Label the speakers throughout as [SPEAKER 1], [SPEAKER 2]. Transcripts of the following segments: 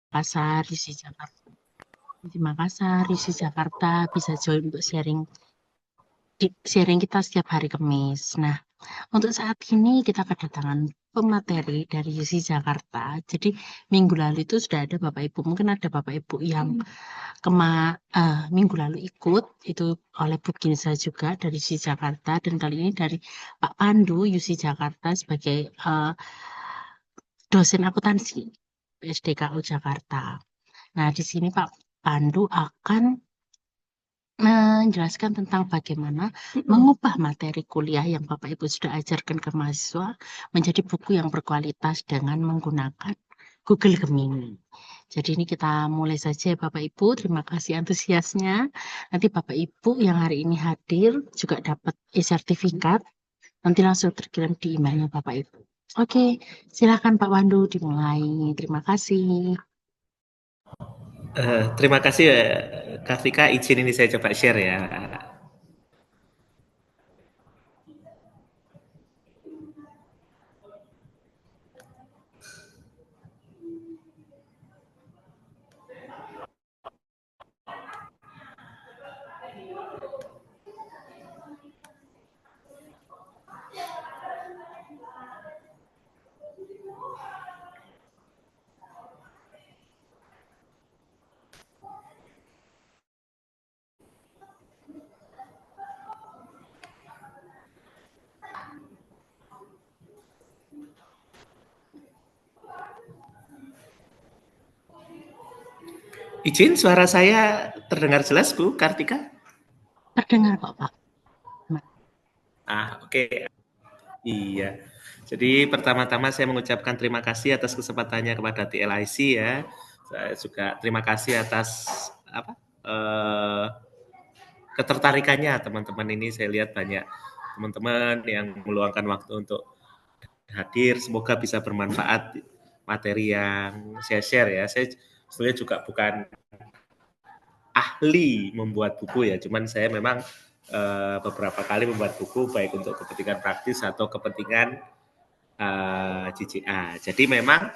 [SPEAKER 1] Makassar, UC Jakarta. Di Makassar, UC Jakarta bisa join untuk sharing kita setiap hari Kamis. Nah, untuk saat ini kita kedatangan pemateri dari UC Jakarta. Jadi minggu lalu itu sudah ada Bapak Ibu, mungkin ada Bapak Ibu yang minggu lalu ikut itu oleh Bu Ginza juga dari UC Jakarta, dan kali ini dari Pak Pandu UC Jakarta sebagai dosen akuntansi PSDKU Jakarta. Nah, di sini Pak Pandu akan menjelaskan tentang bagaimana mengubah materi kuliah yang Bapak Ibu sudah ajarkan ke mahasiswa menjadi buku yang berkualitas dengan menggunakan Google Gemini. Jadi ini kita mulai saja ya Bapak Ibu. Terima kasih antusiasnya. Nanti Bapak Ibu yang hari ini hadir juga dapat e-sertifikat. Nanti langsung terkirim di emailnya Bapak Ibu. Oke, silakan Pak Pandu dimulai. Terima kasih.
[SPEAKER 2] Terima kasih Kak Vika, izin ini saya coba share ya. Izin suara saya terdengar jelas Bu Kartika?
[SPEAKER 1] Terdengar kok Pak.
[SPEAKER 2] Oke. Iya. Jadi pertama-tama saya mengucapkan terima kasih atas kesempatannya kepada TLIC ya. Saya juga terima kasih atas apa? eh, ketertarikannya teman-teman ini. Saya lihat banyak teman-teman yang meluangkan waktu untuk hadir. Semoga bisa bermanfaat materi yang saya share ya. Saya sebenarnya juga bukan ahli membuat buku ya, cuman saya memang beberapa kali membuat buku baik untuk kepentingan praktis atau kepentingan CCA. Jadi memang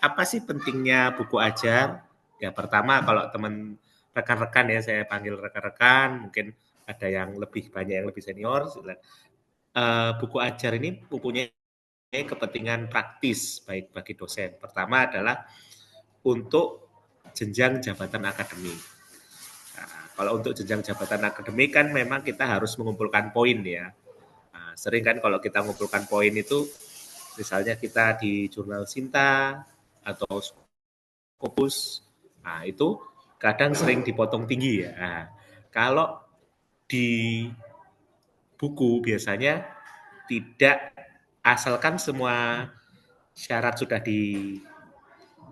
[SPEAKER 2] apa sih pentingnya buku ajar? Ya pertama kalau teman rekan-rekan ya, saya panggil rekan-rekan, mungkin ada yang lebih banyak yang lebih senior. Buku ajar ini mempunyai kepentingan praktis baik bagi dosen. Pertama adalah untuk jenjang jabatan akademik. Nah, kalau untuk jenjang jabatan akademik kan memang kita harus mengumpulkan poin ya. Nah, sering kan kalau kita mengumpulkan poin itu, misalnya kita di jurnal Sinta atau Scopus, nah itu kadang sering dipotong tinggi ya. Nah, kalau di buku biasanya tidak, asalkan semua syarat sudah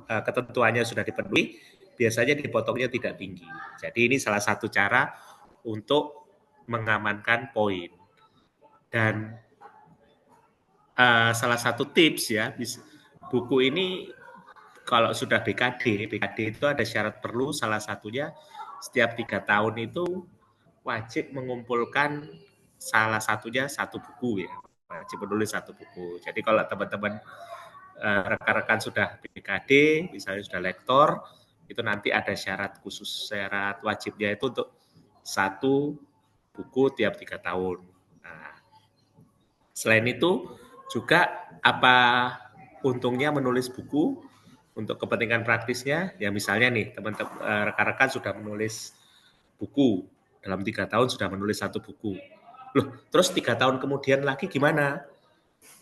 [SPEAKER 2] ketentuannya sudah dipenuhi, biasanya dipotongnya tidak tinggi. Jadi ini salah satu cara untuk mengamankan poin. Dan salah satu tips ya, buku ini kalau sudah BKD itu ada syarat perlu, salah satunya setiap 3 tahun itu wajib mengumpulkan salah satunya satu buku ya, wajib menulis satu buku. Jadi kalau teman-teman rekan-rekan sudah BKD, misalnya sudah lektor, itu nanti ada syarat khusus, syarat wajibnya itu untuk satu buku tiap 3 tahun. Nah, selain itu juga apa untungnya menulis buku untuk kepentingan praktisnya? Ya misalnya nih teman-teman rekan-rekan sudah menulis buku dalam 3 tahun sudah menulis satu buku. Loh, terus 3 tahun kemudian lagi gimana?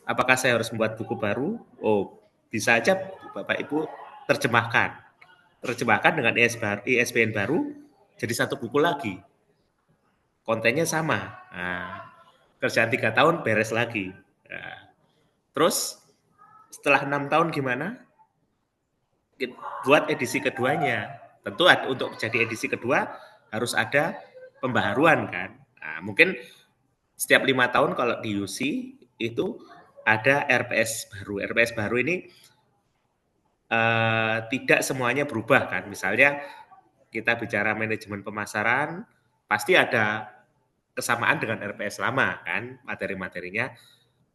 [SPEAKER 2] Apakah saya harus membuat buku baru? Oh, bisa aja Bapak Ibu terjemahkan. Terjemahkan dengan ISBN baru, jadi satu buku lagi. Kontennya sama. Nah, kerjaan 3 tahun beres lagi. Nah, terus setelah 6 tahun gimana? Buat edisi keduanya. Tentu untuk jadi edisi kedua harus ada pembaharuan kan. Nah, mungkin setiap 5 tahun kalau di UC itu ada RPS baru. RPS baru ini tidak semuanya berubah kan. Misalnya kita bicara manajemen pemasaran, pasti ada kesamaan dengan RPS lama kan materi-materinya,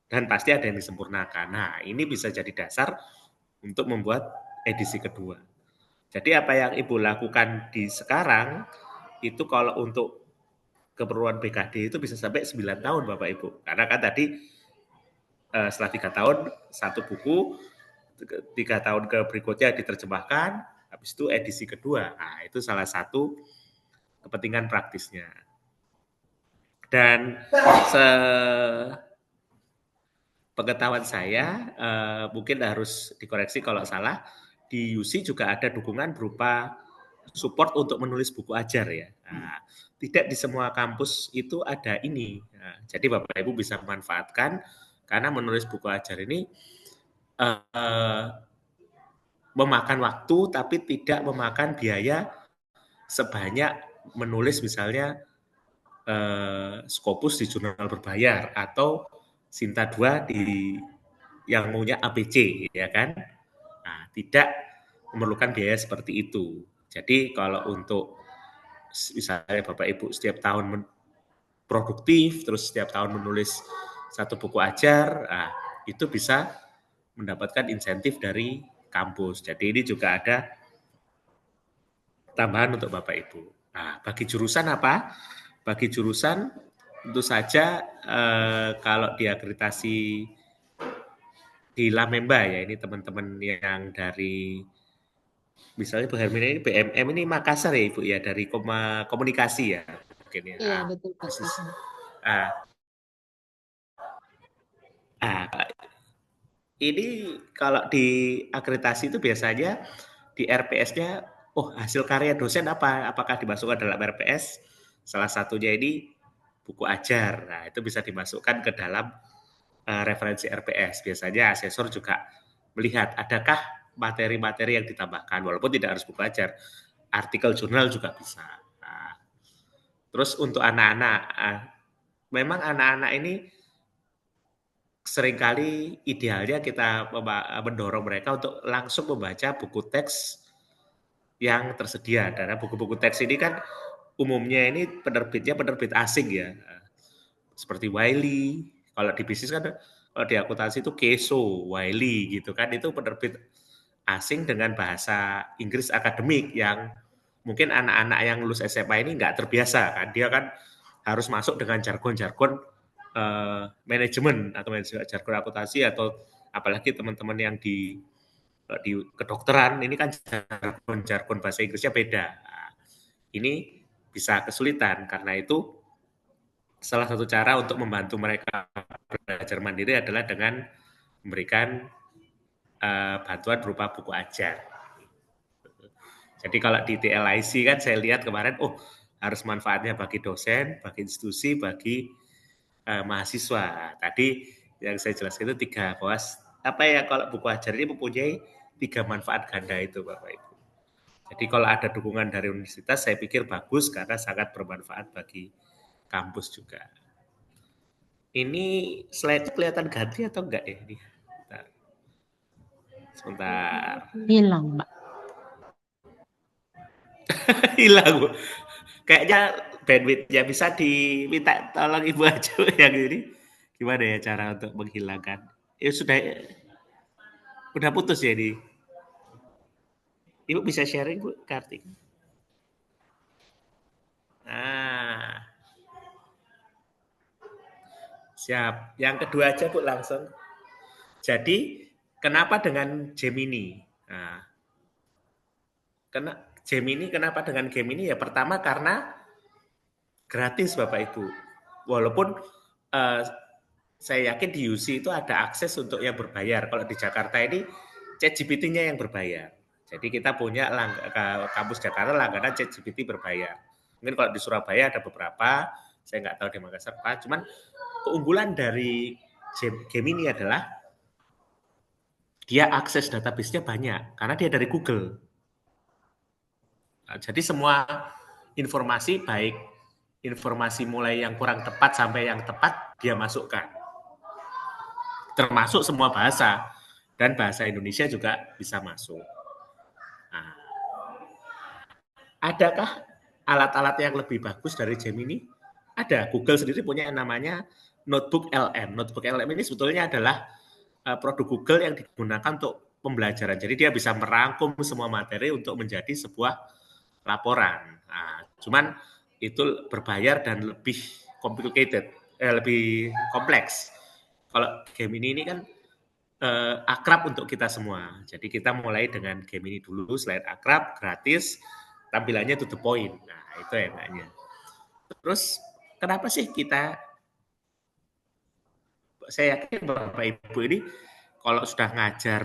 [SPEAKER 2] dan pasti ada yang disempurnakan. Nah, ini bisa jadi dasar untuk membuat edisi kedua. Jadi apa yang Ibu lakukan di sekarang, itu kalau untuk keperluan BKD itu bisa sampai 9 tahun Bapak Ibu. Karena kan tadi setelah 3 tahun, satu buku, 3 tahun ke berikutnya diterjemahkan, habis itu edisi kedua. Nah, itu salah satu kepentingan praktisnya. Dan pengetahuan saya, mungkin harus dikoreksi kalau salah, di UC juga ada dukungan berupa support untuk menulis buku ajar ya. Nah, tidak di semua kampus itu ada ini. Nah, jadi Bapak Ibu bisa memanfaatkan karena menulis buku ajar ini memakan waktu tapi tidak memakan biaya sebanyak menulis misalnya Scopus di jurnal berbayar atau Sinta 2 di yang punya APC ya kan. Nah, tidak memerlukan biaya seperti itu. Jadi kalau untuk misalnya Bapak Ibu setiap tahun produktif, terus setiap tahun menulis satu buku ajar, nah, itu bisa mendapatkan insentif dari kampus. Jadi ini juga ada tambahan untuk Bapak Ibu. Nah, bagi jurusan apa? Bagi jurusan tentu saja kalau diakreditasi di Lamemba ya, ini teman-teman yang dari misalnya Bu Hermina ini BMM ini Makassar ya Ibu ya, dari komunikasi ya mungkin ya.
[SPEAKER 3] Iya, betul Pak.
[SPEAKER 2] Ah, ah, ini kalau di akreditasi itu biasanya di RPS-nya, oh hasil karya dosen apa? Apakah dimasukkan dalam RPS? Salah satunya ini buku ajar. Nah, itu bisa dimasukkan ke dalam referensi RPS. Biasanya asesor juga melihat adakah materi-materi yang ditambahkan, walaupun tidak harus buku ajar. Artikel jurnal juga bisa. Nah, terus untuk anak-anak, memang anak-anak ini seringkali idealnya kita mendorong mereka untuk langsung membaca buku teks yang tersedia. Karena buku-buku teks ini kan umumnya ini penerbitnya penerbit asing ya. Seperti Wiley, kalau di bisnis kan kalau di akuntansi itu Keso, Wiley gitu kan, itu penerbit asing dengan bahasa Inggris akademik yang mungkin anak-anak yang lulus SMA ini nggak terbiasa kan. Dia kan harus masuk dengan jargon-jargon manajemen atau jargon akuntansi atau apalagi teman-teman yang di kedokteran ini kan jargon bahasa Inggrisnya beda. Nah, ini bisa kesulitan karena itu salah satu cara untuk membantu mereka belajar mandiri adalah dengan memberikan bantuan berupa buku ajar. Jadi kalau di TLIC kan saya lihat kemarin, oh harus manfaatnya bagi dosen, bagi institusi, bagi mahasiswa. Tadi yang saya jelaskan itu 3 bahwa apa ya kalau buku ajar ini mempunyai 3 manfaat ganda itu Bapak Ibu. Jadi kalau ada dukungan dari universitas saya pikir bagus karena sangat bermanfaat bagi kampus juga. Ini slide kelihatan ganti atau enggak ya ini? Sebentar.
[SPEAKER 1] Hilang, Mbak.
[SPEAKER 2] Hilang Bu. Kayaknya bandwidth-nya bisa diminta tolong Ibu aja yang ini. Gimana ya cara untuk menghilangkan? Ya udah putus ya ini. Ibu bisa sharing Bu, Kartik. Nah. Siap. Yang kedua aja Bu langsung. Jadi kenapa dengan Gemini? Nah, kenapa dengan Gemini? Ya pertama karena gratis Bapak Ibu. Walaupun saya yakin di UC itu ada akses untuk yang berbayar. Kalau di Jakarta ini ChatGPT-nya yang berbayar. Jadi kita punya kampus Jakarta langganan ChatGPT berbayar. Mungkin kalau di Surabaya ada beberapa, saya nggak tahu di Makassar apa. Cuman keunggulan dari Gemini adalah dia akses database-nya banyak karena dia dari Google. Nah, jadi semua informasi baik informasi mulai yang kurang tepat sampai yang tepat dia masukkan. Termasuk semua bahasa dan bahasa Indonesia juga bisa masuk. Nah, adakah alat-alat yang lebih bagus dari Gemini? Ada. Google sendiri punya yang namanya Notebook LM. Notebook LM ini sebetulnya adalah produk Google yang digunakan untuk pembelajaran. Jadi dia bisa merangkum semua materi untuk menjadi sebuah laporan. Nah, cuman itu berbayar dan lebih complicated, lebih kompleks. Kalau Gemini ini kan akrab untuk kita semua. Jadi kita mulai dengan Gemini dulu, selain akrab, gratis, tampilannya to the point. Nah, itu enaknya. Terus kenapa sih saya yakin Bapak Ibu ini kalau sudah ngajar,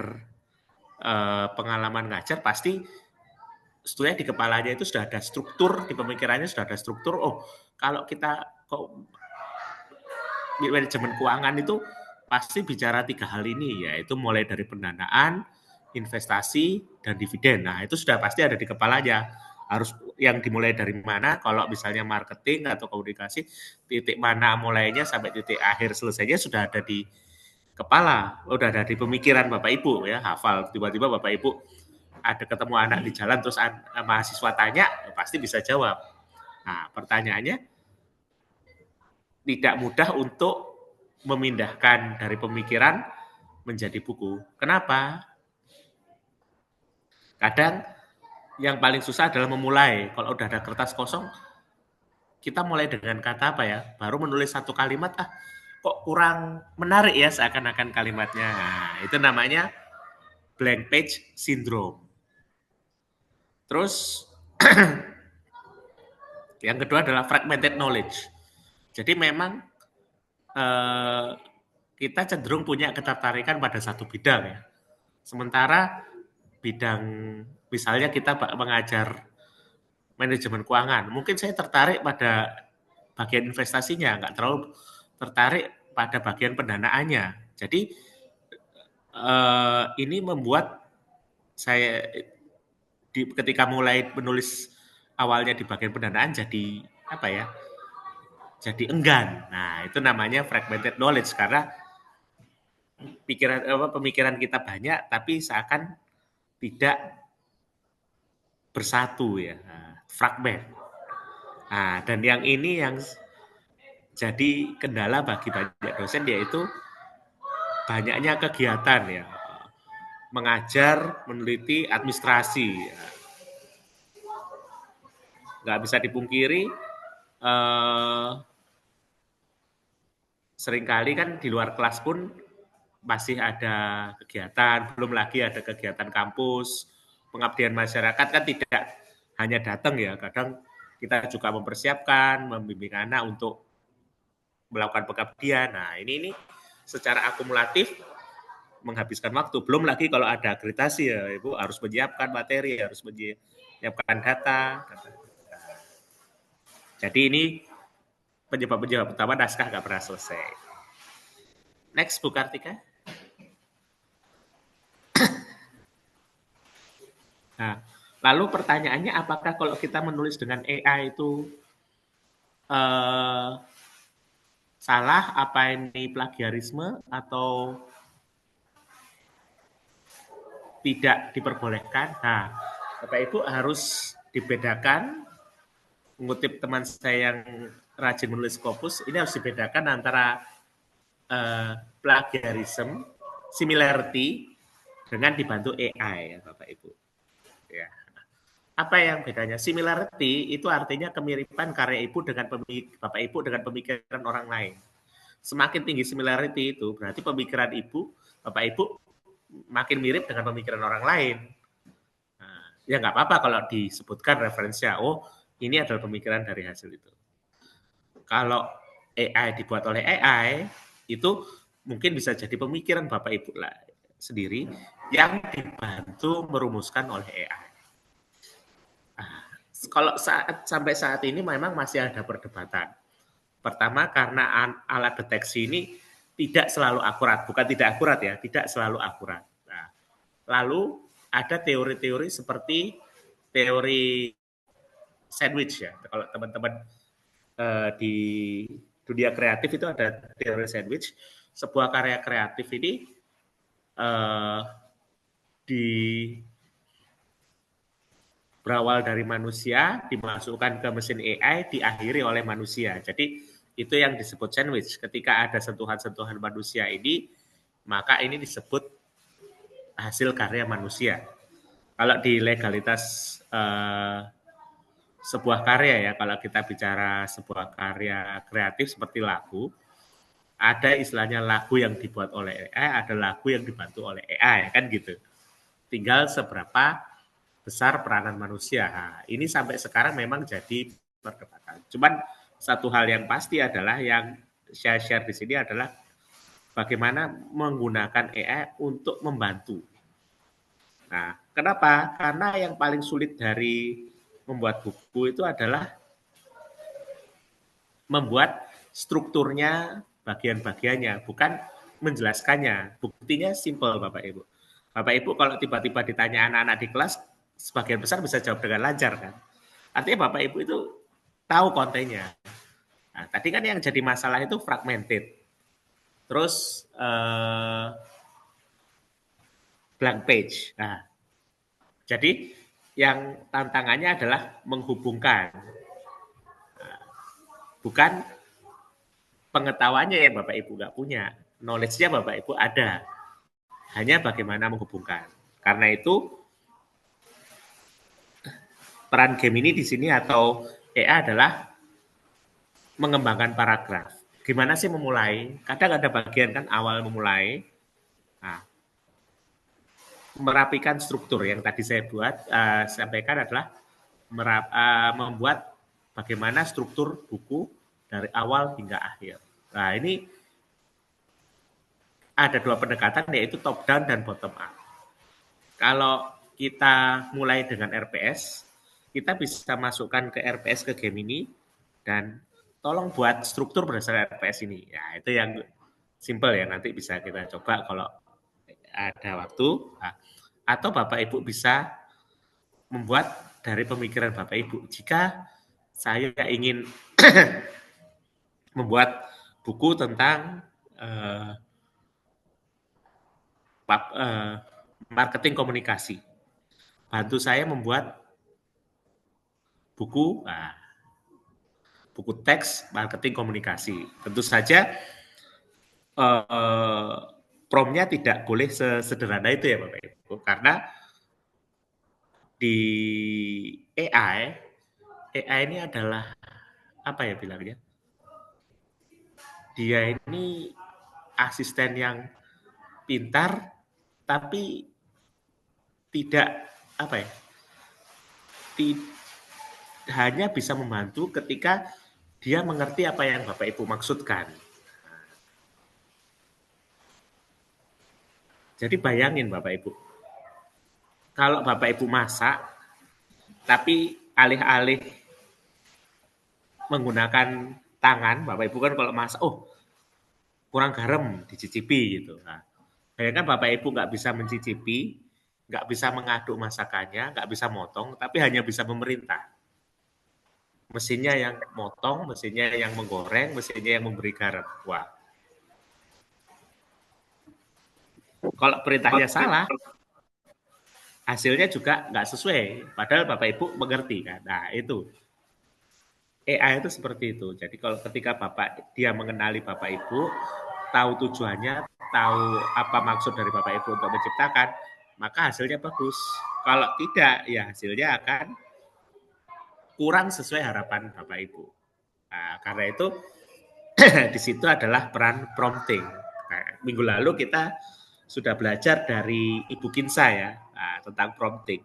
[SPEAKER 2] pengalaman ngajar pasti sebetulnya di kepalanya itu sudah ada struktur, di pemikirannya sudah ada struktur, oh kalau kita kok manajemen keuangan itu pasti bicara 3 hal ini, yaitu mulai dari pendanaan, investasi, dan dividen. Nah, itu sudah pasti ada di kepalanya. Harus yang dimulai dari mana, kalau misalnya marketing atau komunikasi, titik mana mulainya sampai titik akhir selesainya sudah ada di kepala, udah ada di pemikiran Bapak Ibu ya, hafal. Tiba-tiba Bapak Ibu ada ketemu anak di jalan terus mahasiswa tanya, pasti bisa jawab. Nah, pertanyaannya tidak mudah untuk memindahkan dari pemikiran menjadi buku. Kenapa? Kadang yang paling susah adalah memulai. Kalau udah ada kertas kosong, kita mulai dengan kata apa ya? Baru menulis satu kalimat, kok kurang menarik ya seakan-akan kalimatnya. Nah, itu namanya blank page syndrome. Terus yang kedua adalah fragmented knowledge. Jadi memang kita cenderung punya ketertarikan pada satu bidang ya. Sementara bidang misalnya kita mengajar manajemen keuangan, mungkin saya tertarik pada bagian investasinya, nggak terlalu tertarik pada bagian pendanaannya. Jadi ini membuat saya ketika mulai menulis awalnya di bagian pendanaan jadi apa ya? Jadi enggan. Nah, itu namanya fragmented knowledge karena pemikiran kita banyak tapi seakan tidak bersatu ya, fragmen. Nah, dan yang ini yang jadi kendala bagi banyak dosen yaitu banyaknya kegiatan ya, mengajar, meneliti, administrasi. Nggak bisa dipungkiri, seringkali kan di luar kelas pun masih ada kegiatan, belum lagi ada kegiatan kampus, pengabdian masyarakat kan tidak hanya datang ya, kadang kita juga mempersiapkan, membimbing anak untuk melakukan pengabdian. Nah, ini secara akumulatif menghabiskan waktu. Belum lagi kalau ada akreditasi ya, Ibu harus menyiapkan materi, harus menyiapkan data. Jadi ini penyebab-penyebab utama naskah nggak pernah selesai. Next, Bu Kartika. Nah, lalu pertanyaannya apakah kalau kita menulis dengan AI itu salah, apa ini plagiarisme atau tidak diperbolehkan? Nah, Bapak Ibu harus dibedakan, mengutip teman saya yang rajin menulis Scopus, ini harus dibedakan antara plagiarism, similarity, dengan dibantu AI ya Bapak Ibu. Ya. Apa yang bedanya? Similarity itu artinya kemiripan karya Ibu dengan Bapak Ibu dengan pemikiran orang lain. Semakin tinggi similarity itu berarti pemikiran Ibu, Bapak Ibu makin mirip dengan pemikiran orang lain. Nah, ya nggak apa-apa kalau disebutkan referensinya, oh ini adalah pemikiran dari hasil itu. Kalau AI dibuat oleh AI, itu mungkin bisa jadi pemikiran Bapak Ibu lah sendiri yang dibantu merumuskan oleh AI. Nah, kalau sampai saat ini memang masih ada perdebatan. Pertama karena alat deteksi ini tidak selalu akurat, bukan tidak akurat ya, tidak selalu akurat. Nah, lalu ada teori-teori seperti teori sandwich ya. Kalau teman-teman di dunia kreatif itu ada teori sandwich. Sebuah karya kreatif ini berawal dari manusia, dimasukkan ke mesin AI, diakhiri oleh manusia. Jadi itu yang disebut sandwich. Ketika ada sentuhan-sentuhan manusia ini, maka ini disebut hasil karya manusia. Kalau di legalitas sebuah karya ya, kalau kita bicara sebuah karya kreatif seperti lagu, ada istilahnya lagu yang dibuat oleh AI, ada lagu yang dibantu oleh AI, kan gitu. Tinggal seberapa besar peranan manusia. Nah, ini sampai sekarang memang jadi perdebatan. Cuman satu hal yang pasti adalah yang saya share di sini adalah bagaimana menggunakan AI untuk membantu. Nah, kenapa? Karena yang paling sulit dari membuat buku itu adalah membuat strukturnya, bagian-bagiannya, bukan menjelaskannya. Buktinya simple, Bapak Ibu. Bapak Ibu kalau tiba-tiba ditanya anak-anak di kelas, sebagian besar bisa jawab dengan lancar kan. Artinya Bapak Ibu itu tahu kontennya. Nah, tadi kan yang jadi masalah itu fragmented. Terus blank page. Nah, jadi yang tantangannya adalah menghubungkan. Bukan pengetahuannya yang Bapak Ibu nggak punya. Knowledge-nya Bapak Ibu ada. Hanya bagaimana menghubungkan. Karena itu peran Gemini di sini atau AI adalah mengembangkan paragraf. Gimana sih memulai? Kadang ada bagian kan awal memulai. Nah, merapikan struktur yang tadi saya sampaikan adalah membuat bagaimana struktur buku dari awal hingga akhir. Nah, ini ada dua pendekatan yaitu top down dan bottom up. Kalau kita mulai dengan RPS, kita bisa masukkan ke RPS ke Gemini dan tolong buat struktur berdasarkan RPS ini. Ya, itu yang simple ya, nanti bisa kita coba kalau ada waktu. Nah, atau Bapak Ibu bisa membuat dari pemikiran Bapak Ibu. Jika saya ingin membuat buku tentang marketing komunikasi, bantu saya membuat buku buku teks marketing komunikasi. Tentu saja prompt-nya tidak boleh sesederhana itu ya Bapak Ibu, karena di AI ini adalah apa ya bilangnya? Dia ini asisten yang pintar tapi tidak apa ya? Hanya bisa membantu ketika dia mengerti apa yang Bapak Ibu maksudkan. Jadi bayangin Bapak Ibu, kalau Bapak Ibu masak, tapi alih-alih menggunakan tangan, Bapak Ibu kan kalau masak, oh kurang garam, dicicipi gitu. Nah, bayangkan Bapak Ibu nggak bisa mencicipi, nggak bisa mengaduk masakannya, nggak bisa motong, tapi hanya bisa memerintah. Mesinnya yang motong, mesinnya yang menggoreng, mesinnya yang memberi garam. Wah, kalau perintahnya salah, hasilnya juga nggak sesuai. Padahal Bapak Ibu mengerti kan. Nah itu AI itu seperti itu. Jadi kalau ketika dia mengenali Bapak Ibu, tahu tujuannya, tahu apa maksud dari Bapak Ibu untuk menciptakan, maka hasilnya bagus. Kalau tidak, ya hasilnya akan kurang sesuai harapan Bapak Ibu. Nah, karena itu di situ adalah peran prompting. Nah, minggu lalu kita sudah belajar dari Ibu Kinsa ya tentang prompting.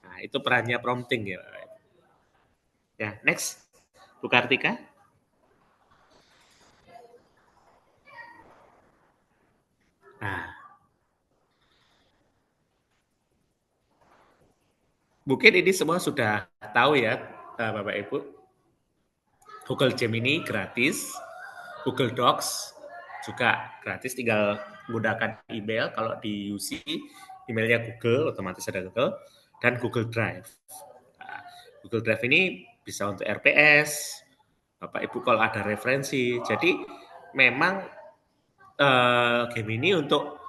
[SPEAKER 2] Nah, itu perannya prompting ya. Ya, next, Bu Kartika. Nah, mungkin ini semua sudah tahu ya, Bapak Ibu. Google Gemini gratis, Google Docs juga gratis, tinggal menggunakan email. Kalau di UC, emailnya Google, otomatis ada Google, dan Google Drive. Nah, Google Drive ini bisa untuk RPS, Bapak Ibu kalau ada referensi. Jadi memang Gemini untuk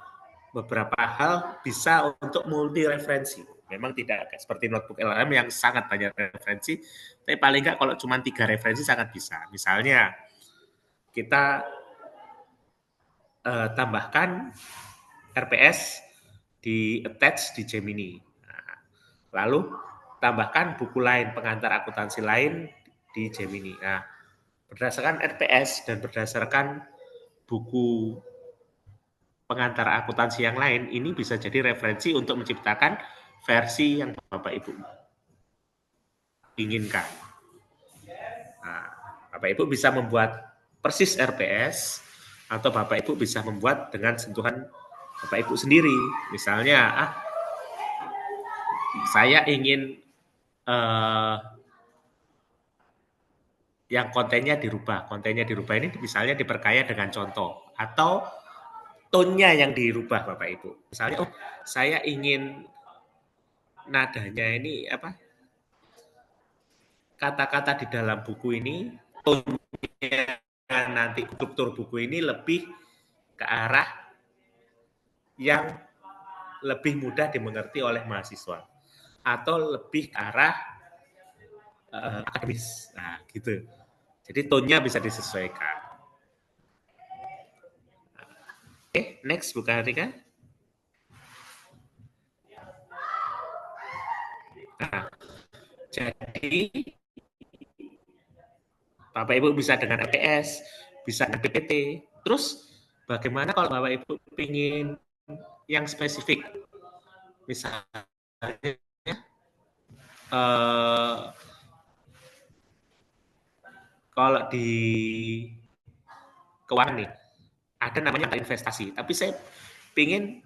[SPEAKER 2] beberapa hal bisa untuk multi referensi. Memang tidak seperti notebook LLM yang sangat banyak referensi, tapi paling nggak kalau cuma 3 referensi sangat bisa. Misalnya kita tambahkan RPS di attach di Gemini. Nah, lalu tambahkan buku lain, pengantar akuntansi lain di Gemini. Nah, berdasarkan RPS dan berdasarkan buku pengantar akuntansi yang lain, ini bisa jadi referensi untuk menciptakan versi yang Bapak Ibu inginkan. Nah, Bapak Ibu bisa membuat persis RPS atau Bapak Ibu bisa membuat dengan sentuhan Bapak Ibu sendiri. Misalnya, saya ingin yang kontennya dirubah. Kontennya dirubah ini misalnya diperkaya dengan contoh atau tone-nya yang dirubah Bapak Ibu. Misalnya, saya ingin nadanya ini kata-kata di dalam buku ini tone-nya nanti struktur buku ini lebih ke arah yang lebih mudah dimengerti oleh mahasiswa atau lebih ke arah akademis. Nah, gitu. Jadi tone-nya bisa disesuaikan. Oke, next Bu Kartika. Nah, jadi Bapak Ibu bisa dengan RPS, bisa dengan PPT. Terus bagaimana kalau Bapak Ibu ingin yang spesifik? Misalnya kalau di keuangan nih, ada namanya investasi. Tapi saya ingin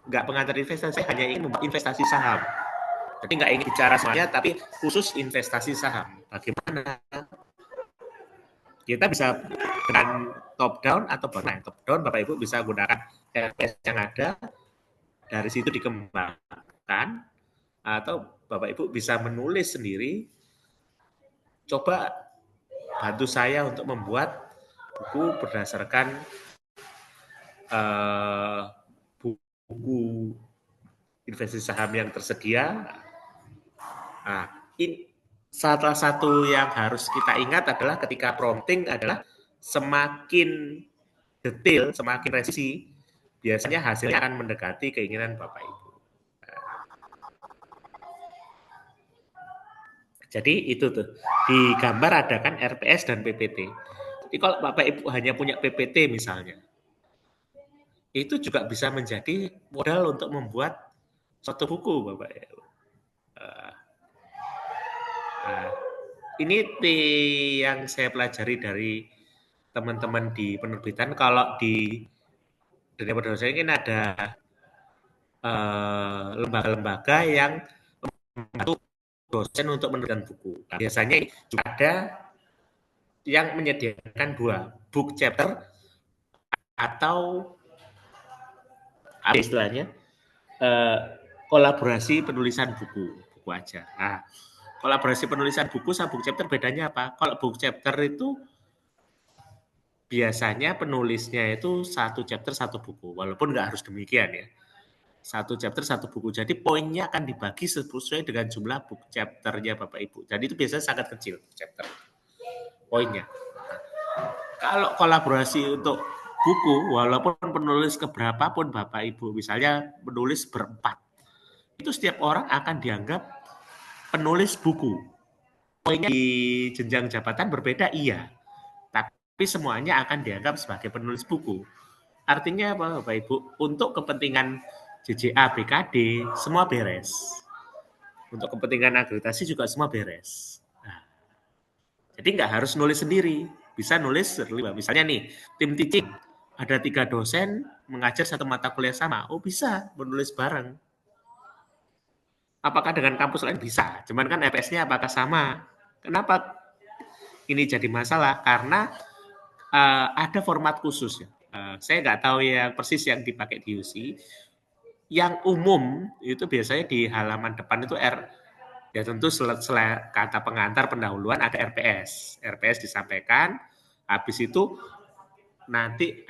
[SPEAKER 2] nggak pengantar investasi, saya hanya ingin membuat investasi saham. Jadi nggak ingin bicara semuanya, tapi khusus investasi saham. Bagaimana? Kita bisa dengan top down atau bottom top down. Bapak Ibu bisa gunakan RPS yang ada, dari situ dikembangkan, atau Bapak Ibu bisa menulis sendiri. Coba bantu saya untuk membuat buku berdasarkan buku investasi saham yang tersedia. Nah, salah satu yang harus kita ingat adalah ketika prompting adalah semakin detail, semakin presisi, biasanya hasilnya akan mendekati keinginan Bapak Ibu. Jadi itu tuh, di gambar ada kan RPS dan PPT. Jadi kalau Bapak Ibu hanya punya PPT misalnya, itu juga bisa menjadi modal untuk membuat suatu buku Bapak Ibu. Nah, ini yang saya pelajari dari teman-teman di penerbitan. Kalau di dunia penerbitan ini ada lembaga-lembaga yang membantu dosen untuk menerbitkan buku. Nah, biasanya juga ada yang menyediakan 2 book chapter atau istilahnya kolaborasi penulisan buku aja. Nah, kolaborasi penulisan buku sama book chapter bedanya apa? Kalau book chapter itu biasanya penulisnya itu 1 chapter 1 buku, walaupun nggak harus demikian ya. 1 chapter 1 buku. Jadi poinnya akan dibagi sesuai dengan jumlah book chapternya Bapak Ibu. Jadi itu biasanya sangat kecil chapter poinnya. Kalau kolaborasi untuk buku, walaupun penulis keberapa pun Bapak Ibu, misalnya penulis berempat, itu setiap orang akan dianggap penulis buku. Poinnya di jenjang jabatan berbeda, iya. Tapi semuanya akan dianggap sebagai penulis buku. Artinya apa Bapak Ibu? Untuk kepentingan JJA, BKD, semua beres. Untuk kepentingan akreditasi juga semua beres. Nah, jadi nggak harus nulis sendiri. Bisa nulis terlibat. Misalnya nih, tim teaching. Ada 3 dosen mengajar satu mata kuliah sama. Oh bisa, menulis bareng. Apakah dengan kampus lain? Bisa. Cuman kan EPS-nya apakah sama? Kenapa ini jadi masalah? Karena ada format khusus ya. Saya nggak tahu yang persis yang dipakai di UC. Yang umum itu biasanya di halaman depan itu ya tentu kata pengantar pendahuluan ada RPS. RPS disampaikan, habis itu nanti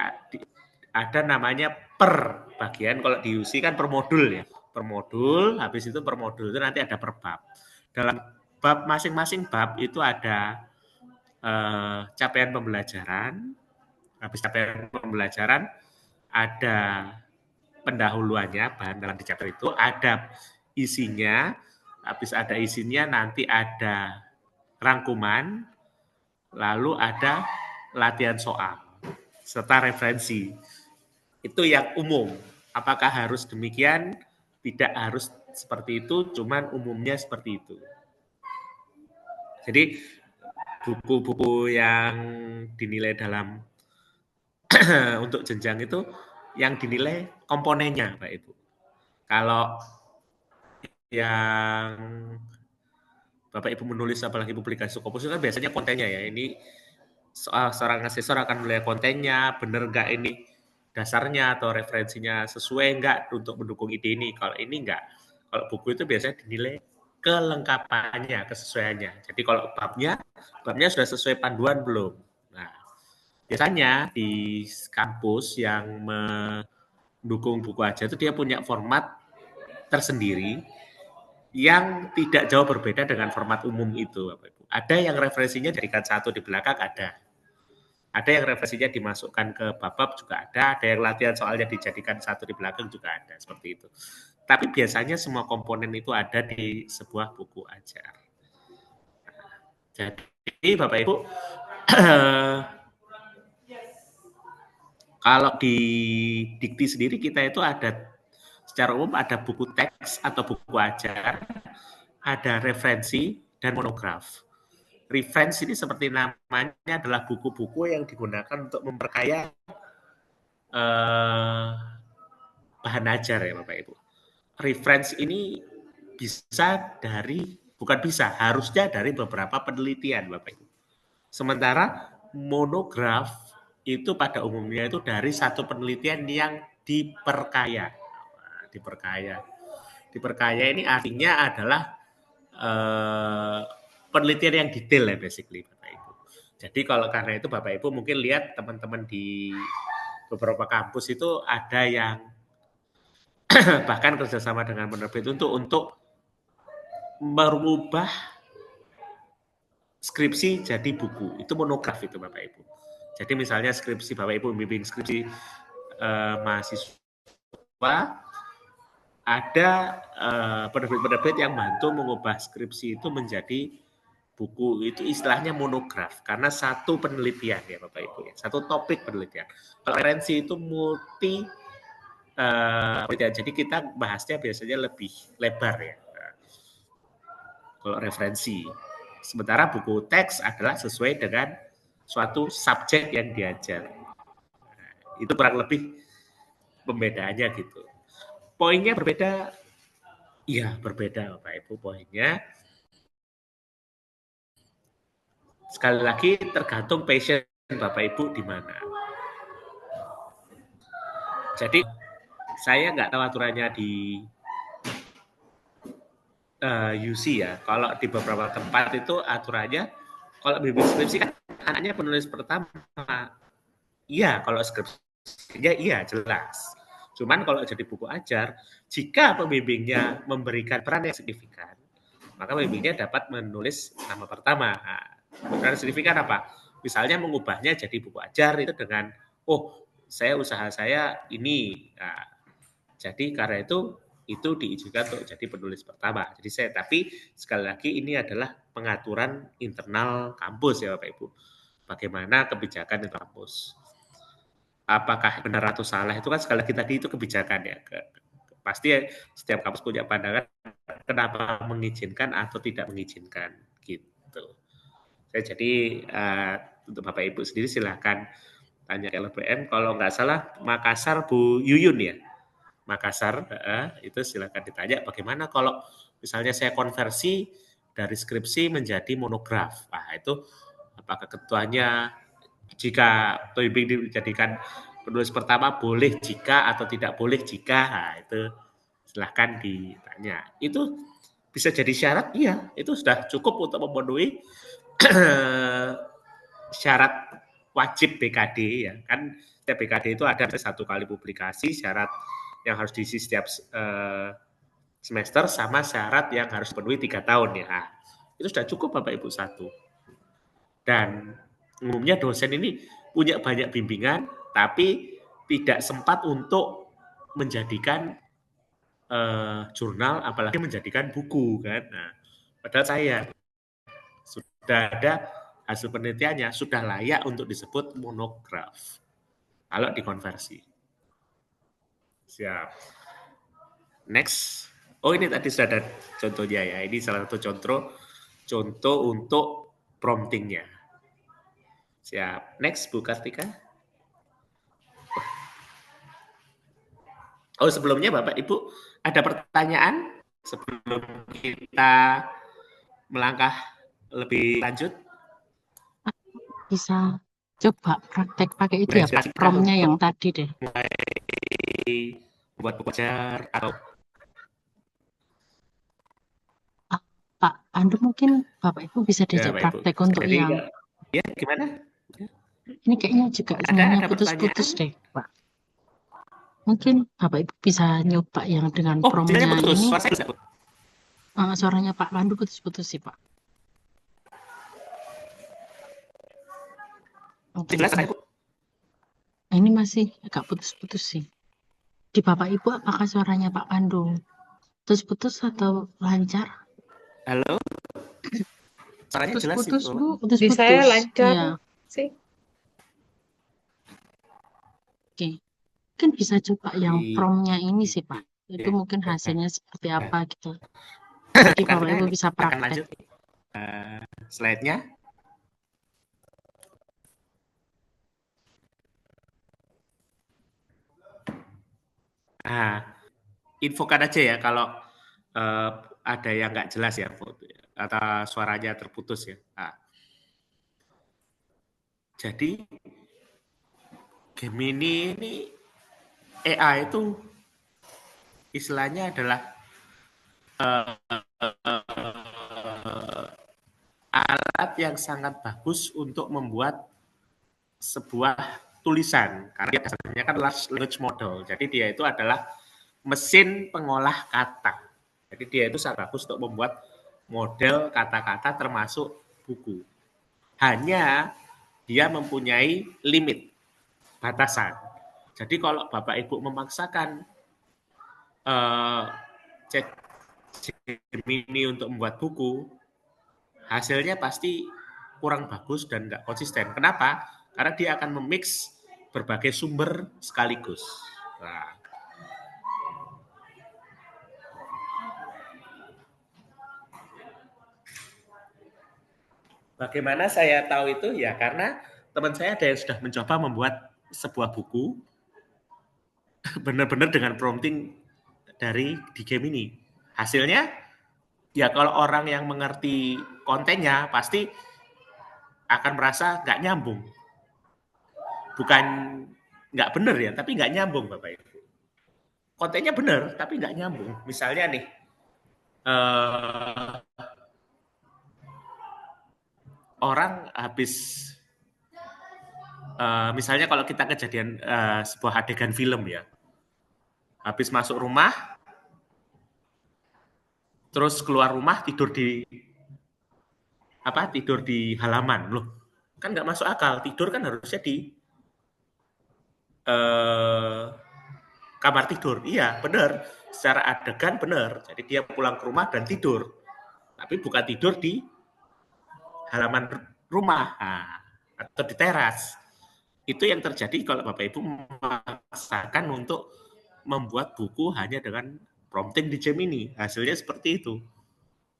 [SPEAKER 2] ada namanya per bagian. Kalau di UC kan per modul ya. Per modul, habis itu per modul itu nanti ada per bab. Dalam bab masing-masing bab itu ada capaian pembelajaran. Habis capaian pembelajaran ada pendahuluannya, bahan dalam di chapter itu ada isinya, habis ada isinya nanti ada rangkuman, lalu ada latihan soal, serta referensi. Itu yang umum. Apakah harus demikian? Tidak harus seperti itu, cuman umumnya seperti itu. Jadi buku-buku yang dinilai dalam untuk jenjang itu yang dinilai komponennya, Pak Ibu. Kalau yang Bapak Ibu menulis apalagi publikasi Scopus itu kan biasanya kontennya ya. Ini seorang asesor akan melihat kontennya, benar nggak ini dasarnya atau referensinya sesuai nggak untuk mendukung ide ini. Kalau ini nggak. Kalau buku itu biasanya dinilai kelengkapannya, kesesuaiannya. Jadi kalau babnya sudah sesuai panduan belum. Nah, biasanya di kampus yang mendukung buku aja itu dia punya format tersendiri yang tidak jauh berbeda dengan format umum itu, Bapak Ibu. Ada yang referensinya jadikan satu di belakang, ada. Ada yang referensinya dimasukkan ke bab juga ada yang latihan soalnya dijadikan satu di belakang juga ada, seperti itu. Tapi biasanya semua komponen itu ada di sebuah buku ajar. Jadi Bapak Ibu, kalau di dikti sendiri kita itu ada secara umum ada buku teks atau buku ajar, ada referensi dan monograf. Referensi ini seperti namanya adalah buku-buku yang digunakan untuk memperkaya bahan ajar ya Bapak Ibu. Referensi ini bisa bukan bisa, harusnya dari beberapa penelitian Bapak Ibu. Sementara monograf itu pada umumnya itu dari satu penelitian yang diperkaya. Diperkaya ini artinya adalah penelitian yang detail ya basically Bapak Ibu. Jadi kalau karena itu Bapak Ibu mungkin lihat teman-teman di beberapa kampus itu ada yang bahkan kerjasama dengan penerbit untuk merubah skripsi jadi buku. Itu monograf itu Bapak Ibu. Jadi misalnya skripsi Bapak Ibu membimbing skripsi mahasiswa, ada penerbit-penerbit yang bantu mengubah skripsi itu menjadi buku. Itu istilahnya monograf karena satu penelitian ya Bapak Ibu ya, satu topik penelitian. Kalau referensi itu multi penelitian, jadi kita bahasnya biasanya lebih lebar ya. Kalau referensi, sementara buku teks adalah sesuai dengan suatu subjek yang diajar. Itu kurang lebih pembedaannya gitu. Poinnya berbeda, iya berbeda Bapak Ibu poinnya. Sekali lagi tergantung passion Bapak Ibu di mana. Jadi saya nggak tahu aturannya di UC ya. Kalau di beberapa tempat itu aturannya kalau bimbing skripsi kan anaknya penulis pertama. Iya, kalau skripsinya iya jelas. Cuman kalau jadi buku ajar, jika pembimbingnya memberikan peran yang signifikan, maka pembimbingnya dapat menulis nama pertama. Nah, peran signifikan apa? Misalnya mengubahnya jadi buku ajar itu dengan, usaha saya ini. Nah, jadi karena itu diizinkan untuk jadi penulis pertama. Tapi sekali lagi ini adalah pengaturan internal kampus ya Bapak Ibu. Bagaimana kebijakan di kampus. Apakah benar atau salah itu kan sekali lagi tadi itu kebijakan ya. Pasti setiap kampus punya pandangan kenapa mengizinkan atau tidak mengizinkan gitu. Jadi untuk Bapak Ibu sendiri silahkan tanya ke LPM. Kalau nggak salah Makassar Bu Yuyun ya. Makassar itu silakan ditanya bagaimana kalau misalnya saya konversi dari skripsi menjadi monograf. Nah, itu apakah ketuanya jika pembimbing dijadikan penulis pertama boleh jika atau tidak boleh jika. Nah, itu silahkan ditanya. Itu bisa jadi syarat? Iya, itu sudah cukup untuk memenuhi syarat wajib BKD ya. Kan setiap BKD itu ada satu kali publikasi, syarat yang harus diisi setiap semester sama syarat yang harus penuhi 3 tahun ya. Nah, itu sudah cukup Bapak Ibu satu. Dan umumnya dosen ini punya banyak bimbingan tapi tidak sempat untuk menjadikan jurnal, apalagi menjadikan buku kan. Nah, padahal saya sudah ada hasil penelitiannya, sudah layak untuk disebut monograf kalau dikonversi. Siap. Next. Oh, ini tadi sudah ada contohnya ya. Ini salah satu contoh untuk promptingnya. Siap. Next, Bu Kartika. Oh, sebelumnya Bapak Ibu ada pertanyaan sebelum kita melangkah lebih lanjut?
[SPEAKER 1] Bisa coba praktek pakai itu ya Pak,
[SPEAKER 2] Menginspirasikan
[SPEAKER 1] promnya
[SPEAKER 2] untuk
[SPEAKER 1] yang tadi deh.
[SPEAKER 2] mulai buat buku ajar atau
[SPEAKER 1] Pak Pandu, mungkin Bapak Ibu bisa
[SPEAKER 2] ya
[SPEAKER 1] diajak
[SPEAKER 2] Pak Ibu.
[SPEAKER 1] praktek untuk
[SPEAKER 2] Jadi
[SPEAKER 1] yang
[SPEAKER 2] ya gimana?
[SPEAKER 1] ini kayaknya juga sinyalnya
[SPEAKER 2] Ada
[SPEAKER 1] putus-putus
[SPEAKER 2] pertanyaan?
[SPEAKER 1] deh Pak. Mungkin Bapak Ibu bisa nyoba yang dengan
[SPEAKER 2] Oh, sinyalnya
[SPEAKER 1] promnya
[SPEAKER 2] putus.
[SPEAKER 1] ini.
[SPEAKER 2] Suara saya bisa, Bu.
[SPEAKER 1] Suaranya Pak Pandu putus-putus sih Pak. Oke,
[SPEAKER 2] Jelas saya, Bu.
[SPEAKER 1] ini masih agak putus-putus sih. Di Bapak Ibu apakah suaranya Pak Pandu putus-putus atau lancar?
[SPEAKER 2] Halo? Suaranya jelas sih,
[SPEAKER 1] Putus-putus
[SPEAKER 2] Bu.
[SPEAKER 1] Bu,
[SPEAKER 3] Di saya
[SPEAKER 1] putus-putus.
[SPEAKER 3] lancar
[SPEAKER 1] Iya,
[SPEAKER 3] sih.
[SPEAKER 1] oke. Mungkin bisa coba yang promnya ini sih Pak. Itu
[SPEAKER 2] Iya.
[SPEAKER 1] mungkin hasilnya seperti apa gitu. Jadi Bapak Ibu bisa
[SPEAKER 2] Kita akan lanjut
[SPEAKER 1] praktek.
[SPEAKER 2] slide-nya. Nah, infokan aja ya kalau ada yang nggak jelas ya, atau suaranya terputus ya. Nah, jadi Gemini ini AI itu istilahnya adalah alat yang sangat bagus untuk membuat sebuah tulisan karena dia dasarnya kan large language model. Jadi dia itu adalah mesin pengolah kata. Jadi dia itu sangat bagus untuk membuat model kata-kata termasuk buku. Hanya dia mempunyai limit, batasan. Jadi kalau Bapak Ibu memaksakan chat Gemini untuk membuat buku, hasilnya pasti kurang bagus dan nggak konsisten. Kenapa? Karena dia akan memix berbagai sumber sekaligus. Nah, bagaimana saya tahu itu? Ya karena teman saya ada yang sudah mencoba membuat sebuah buku benar-benar dengan prompting dari di Gemini. Hasilnya, ya kalau orang yang mengerti kontennya pasti akan merasa nggak nyambung. Bukan nggak benar ya, tapi nggak nyambung Bapak Ibu. Kontennya benar, tapi nggak nyambung. Misalnya nih, orang habis misalnya kalau kita kejadian sebuah adegan film ya, habis masuk rumah, terus keluar rumah tidur di halaman loh, kan nggak masuk akal. Tidur kan harusnya di kamar tidur. Iya benar, secara adegan benar. Jadi dia pulang ke rumah dan tidur, tapi bukan tidur di halaman rumah atau di teras. Itu yang terjadi kalau Bapak Ibu memaksakan untuk membuat buku hanya dengan prompting di Gemini. Hasilnya seperti itu.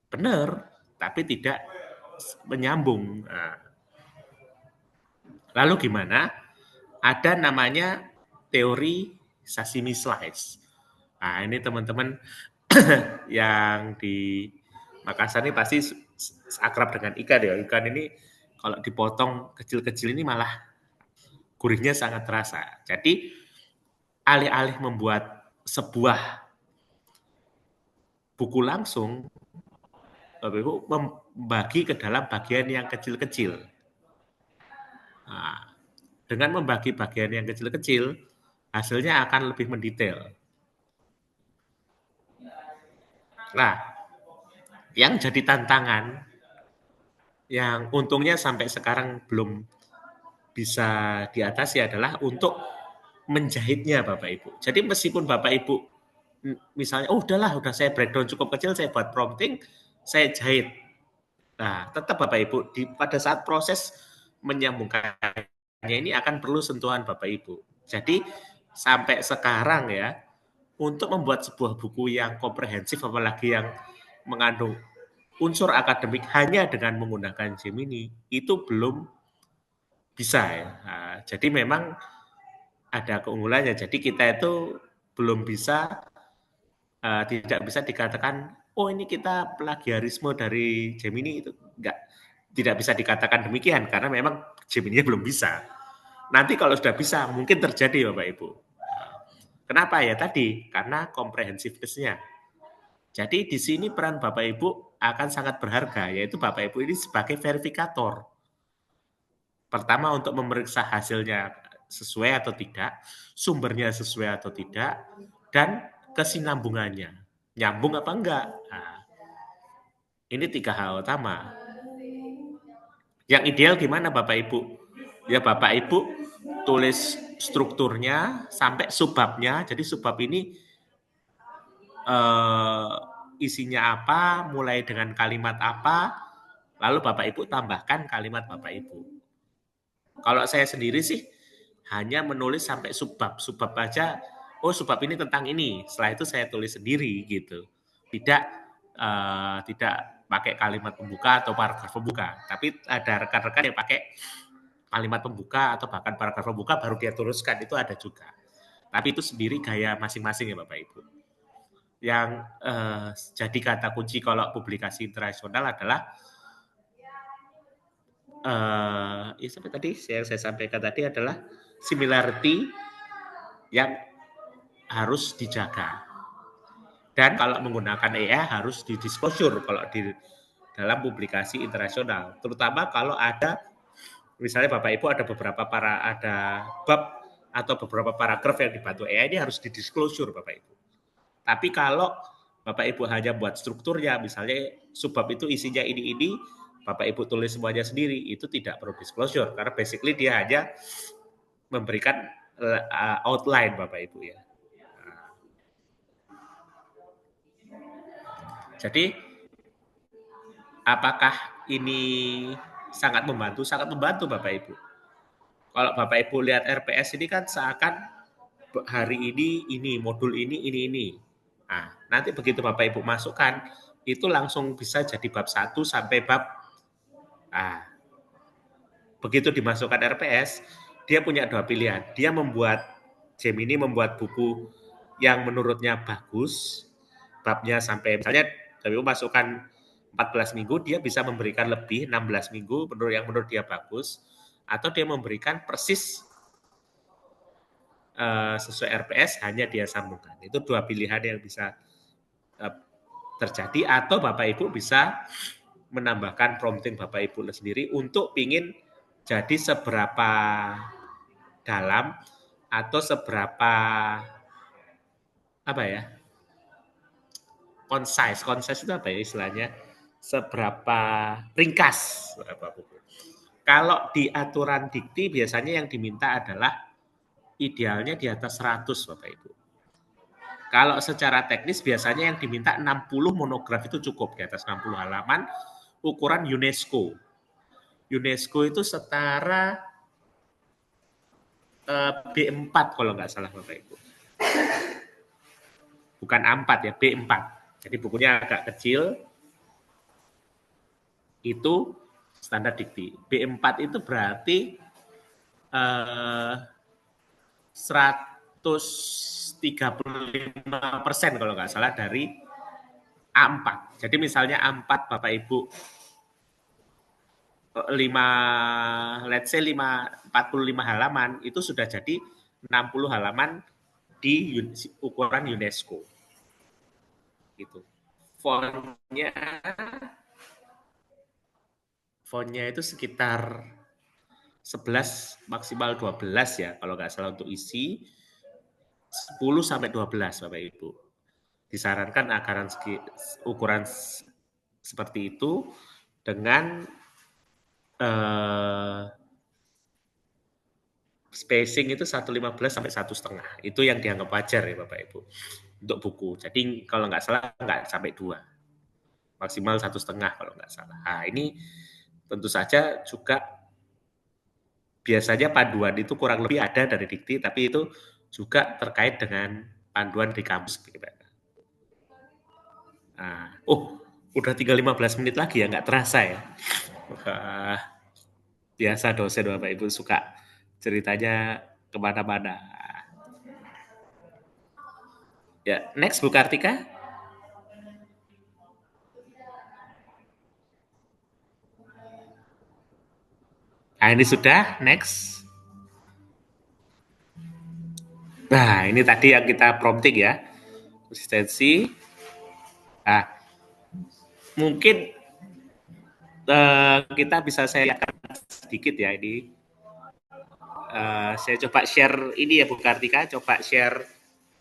[SPEAKER 2] Benar, tapi tidak menyambung. Nah, lalu gimana? Ada namanya teori sashimi slice. Nah, ini teman-teman yang di Makassar ini pasti akrab dengan ikan ya. Ikan ini kalau dipotong kecil-kecil ini malah gurihnya sangat terasa. Jadi alih-alih membuat sebuah buku langsung, Bapak Ibu membagi ke dalam bagian yang kecil-kecil. Nah, dengan membagi bagian yang kecil-kecil, hasilnya akan lebih mendetail. Nah, yang jadi tantangan, yang untungnya sampai sekarang belum bisa diatasi adalah untuk menjahitnya Bapak Ibu. Jadi meskipun Bapak Ibu misalnya, oh udahlah, udah saya breakdown cukup kecil, saya buat prompting, saya jahit. Nah, tetap Bapak Ibu, pada saat proses menyambungkannya ini akan perlu sentuhan Bapak Ibu. Jadi sampai sekarang ya, untuk membuat sebuah buku yang komprehensif, apalagi yang mengandung unsur akademik hanya dengan menggunakan Gemini, itu belum bisa ya. Nah, jadi memang ada keunggulannya. Jadi kita itu belum bisa, tidak bisa dikatakan, oh ini kita plagiarisme dari Gemini, itu enggak. Tidak bisa dikatakan demikian, karena memang Gemini belum bisa. Nanti kalau sudah bisa, mungkin terjadi Bapak Ibu. Kenapa ya tadi? Karena comprehensiveness-nya. Jadi di sini peran Bapak Ibu akan sangat berharga, yaitu Bapak Ibu ini sebagai verifikator. Pertama untuk memeriksa hasilnya sesuai atau tidak, sumbernya sesuai atau tidak, dan kesinambungannya. Nyambung apa enggak? Nah, ini 3 hal utama. Yang ideal gimana Bapak Ibu? Ya Bapak Ibu tulis strukturnya sampai subbabnya. Jadi subbab ini isinya apa, mulai dengan kalimat apa, lalu Bapak Ibu tambahkan kalimat Bapak Ibu. Kalau saya sendiri sih hanya menulis sampai subbab. Subbab aja, oh subbab ini tentang ini. Setelah itu saya tulis sendiri gitu. Tidak pakai kalimat pembuka atau paragraf pembuka. Tapi ada rekan-rekan yang pakai kalimat pembuka atau bahkan paragraf pembuka baru dia tuliskan, itu ada juga. Tapi itu sendiri gaya masing-masing ya Bapak Ibu. Yang jadi kata kunci kalau publikasi internasional adalah ya sampai tadi yang saya sampaikan tadi adalah similarity yang harus dijaga. Dan kalau menggunakan AI harus di-disclosure kalau di dalam publikasi internasional. Terutama kalau ada, misalnya Bapak Ibu ada bab atau beberapa paragraf yang dibantu AI, ini harus di-disclosure Bapak Ibu. Tapi kalau Bapak Ibu hanya buat strukturnya, misalnya subbab itu isinya ini, Bapak Ibu tulis semuanya sendiri, itu tidak perlu disclosure, karena basically dia hanya memberikan outline Bapak Ibu ya. Jadi apakah ini sangat membantu? Sangat membantu Bapak Ibu. Kalau Bapak Ibu lihat RPS ini kan seakan hari ini, modul ini. Nah, nanti begitu Bapak Ibu masukkan, itu langsung bisa jadi bab 1 sampai bab, begitu dimasukkan RPS, dia punya 2 pilihan. Dia Gemini membuat buku yang menurutnya bagus, babnya sampai misalnya Bapak Ibu masukkan 14 minggu, dia bisa memberikan lebih 16 minggu menurut dia bagus, atau dia memberikan persis sesuai RPS, hanya dia sambungkan. Itu 2 pilihan yang bisa terjadi, atau Bapak Ibu bisa menambahkan prompting Bapak Ibu sendiri untuk ingin jadi seberapa dalam atau seberapa concise itu apa ya istilahnya, seberapa ringkas. Kalau di aturan dikti biasanya yang diminta adalah idealnya di atas 100 Bapak Ibu. Kalau secara teknis biasanya yang diminta 60 monograf itu cukup, di atas 60 halaman, ukuran UNESCO. UNESCO itu setara B4 kalau nggak salah Bapak Ibu. Bukan A4 ya, B4. Jadi bukunya agak kecil, itu standar dikti. B4 itu berarti 135% kalau nggak salah dari A4. Jadi misalnya A4 Bapak Ibu 45 halaman, itu sudah jadi 60 halaman di ukuran UNESCO. Gitu. Fontnya itu sekitar 11 maksimal 12 ya kalau nggak salah untuk isi, 10 sampai 12 Bapak Ibu. Disarankan ukuran seperti itu dengan spacing itu 1,15 sampai 1,5. Itu yang dianggap wajar ya Bapak Ibu untuk buku. Jadi kalau nggak salah nggak sampai 2, maksimal 1,5 kalau nggak salah. Nah, ini tentu saja juga biasanya panduan itu kurang lebih ada dari dikti, tapi itu juga terkait dengan panduan di kampus. Nah, udah tinggal 15 menit lagi ya, nggak terasa ya. Wah, biasa dosen Bapak Ibu suka ceritanya kemana-mana. Ya, next Bu Kartika. Nah, ini sudah, next. Nah, ini tadi yang kita prompting ya, konsistensi. Nah, mungkin kita bisa saya lihatkan sedikit ya ini. Saya coba share ini ya Bu Kartika, coba share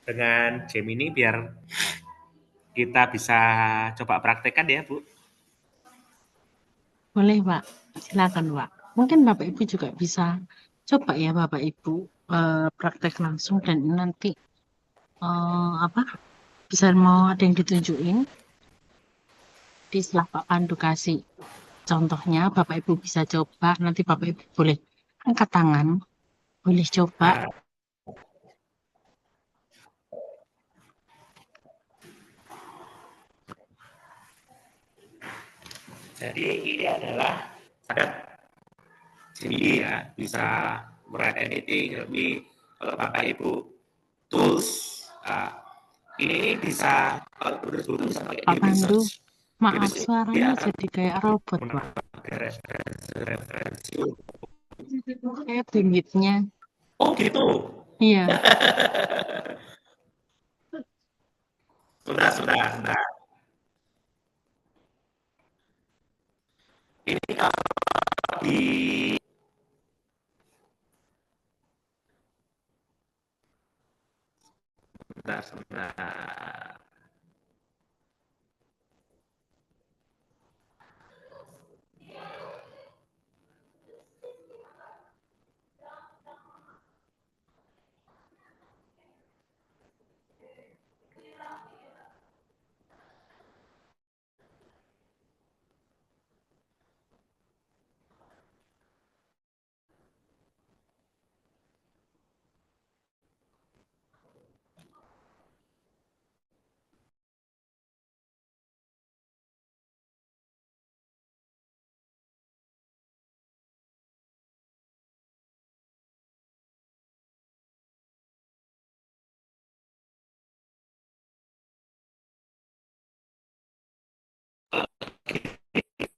[SPEAKER 2] dengan Gemini biar kita bisa coba praktekkan ya Bu.
[SPEAKER 1] Boleh, Pak. Silakan, Pak. Mungkin Bapak Ibu juga bisa coba ya Bapak Ibu praktek langsung dan nanti apa bisa mau ada yang ditunjukin di setelah Pak Pandu kasih contohnya Bapak Ibu bisa coba nanti Bapak Ibu boleh angkat tangan boleh coba.
[SPEAKER 2] Nah, jadi ini adalah sangat sendiri ya, bisa write anything, lebih kalau Bapak Ibu tools, ini bisa kalau tulis-tulis bisa pakai
[SPEAKER 1] Pak
[SPEAKER 2] di
[SPEAKER 1] Pandu,
[SPEAKER 2] research. Di
[SPEAKER 1] maaf
[SPEAKER 2] research
[SPEAKER 1] suaranya
[SPEAKER 2] dia akan
[SPEAKER 1] jadi kayak robot Pak,
[SPEAKER 2] menambah referensi.
[SPEAKER 1] kayak bandwidthnya.
[SPEAKER 2] Oh gitu.
[SPEAKER 1] Iya.
[SPEAKER 2] Sudah. Ini kalau di sebentar.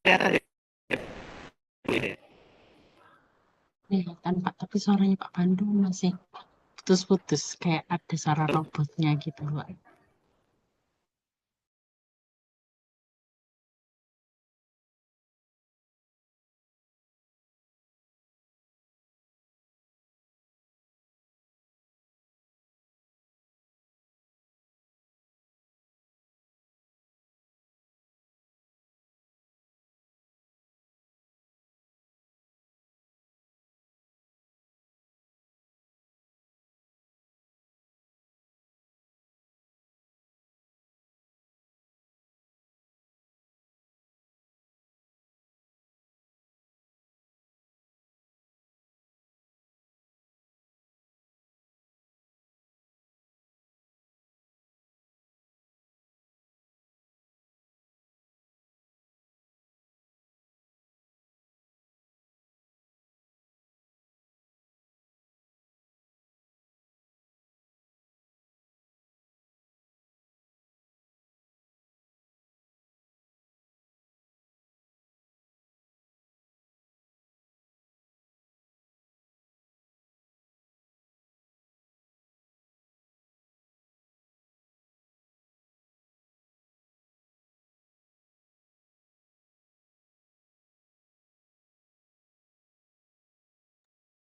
[SPEAKER 2] Kelihatan ya?
[SPEAKER 1] Kelihatan Pak, tapi suaranya Pak Pandu masih putus-putus kayak ada suara robotnya gitu Pak.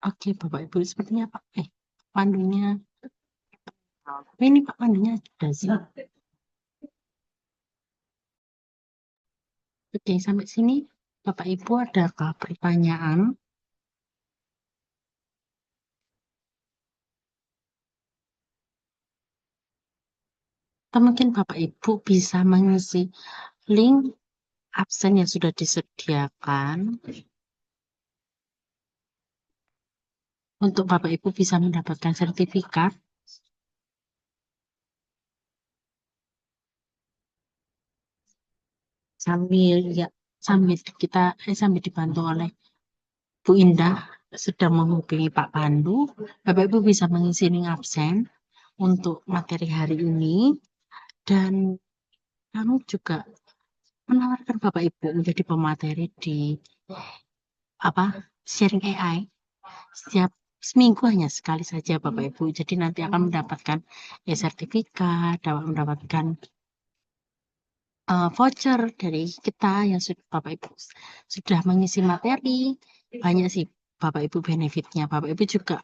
[SPEAKER 1] Oke Bapak Ibu sepertinya Pak Pandunya ini Pak Pandunya sudah siap. Oke sampai sini Bapak Ibu adakah pertanyaan? atau mungkin Bapak Ibu bisa mengisi link absen yang sudah disediakan untuk Bapak Ibu bisa mendapatkan sertifikat sambil ya sambil dibantu oleh Bu Indah sedang menghubungi Pak Pandu. Bapak Ibu bisa mengisi link absen untuk materi hari ini dan kami juga menawarkan Bapak Ibu menjadi pemateri di sharing AI setiap seminggu hanya sekali saja Bapak Ibu. Jadi nanti akan mendapatkan sertifikat, dapat mendapatkan voucher dari kita yang Bapak Ibu sudah mengisi materi. Banyak sih Bapak Ibu benefitnya. Bapak Ibu juga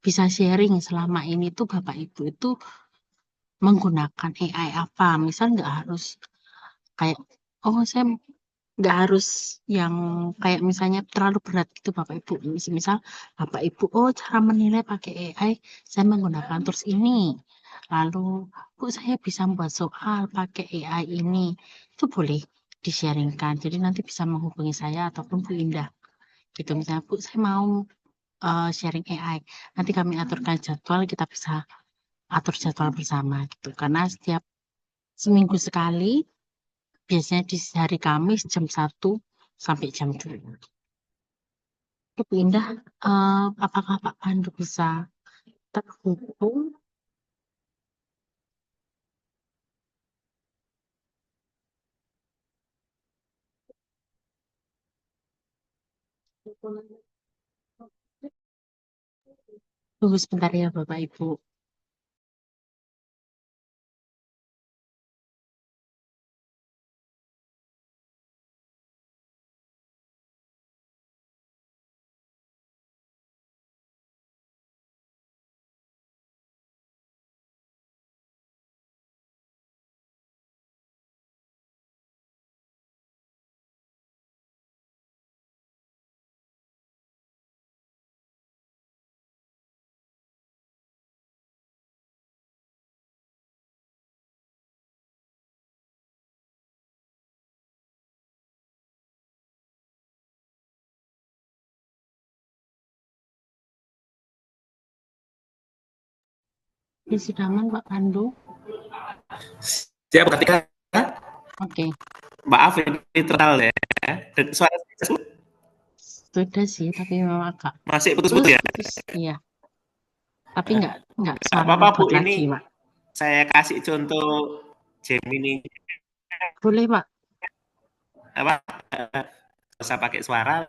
[SPEAKER 1] bisa sharing selama ini tuh Bapak Ibu itu menggunakan AI apa. Misal nggak harus kayak, saya nggak harus yang kayak misalnya terlalu berat gitu Bapak Ibu. Misal Bapak Ibu, cara menilai pakai AI, saya menggunakan tools ini. Lalu, Bu, saya bisa membuat soal pakai AI ini. Itu boleh di-sharingkan. Jadi nanti bisa menghubungi saya ataupun Bu Indah. Gitu misalnya, Bu, saya mau sharing AI. Nanti kami aturkan jadwal, kita bisa atur jadwal bersama gitu. Karena setiap seminggu sekali biasanya di hari Kamis jam 1 sampai jam 2. Itu Indah, apakah Pak Pandu bisa terhubung? Tunggu sebentar ya Bapak Ibu. Di sidangan Pak Pandu.
[SPEAKER 2] Siap ketika
[SPEAKER 1] Oke,
[SPEAKER 2] maaf ini terkenal ya. Suara
[SPEAKER 1] sudah sih, tapi memang agak
[SPEAKER 2] masih putus-putus ya.
[SPEAKER 1] putus. Iya, tapi nggak
[SPEAKER 2] Nggak
[SPEAKER 1] suara
[SPEAKER 2] apa-apa Bu,
[SPEAKER 1] robot lagi,
[SPEAKER 2] ini
[SPEAKER 1] Pak.
[SPEAKER 2] saya kasih contoh Gemini
[SPEAKER 1] Boleh, Pak.
[SPEAKER 2] apa usah pakai suara.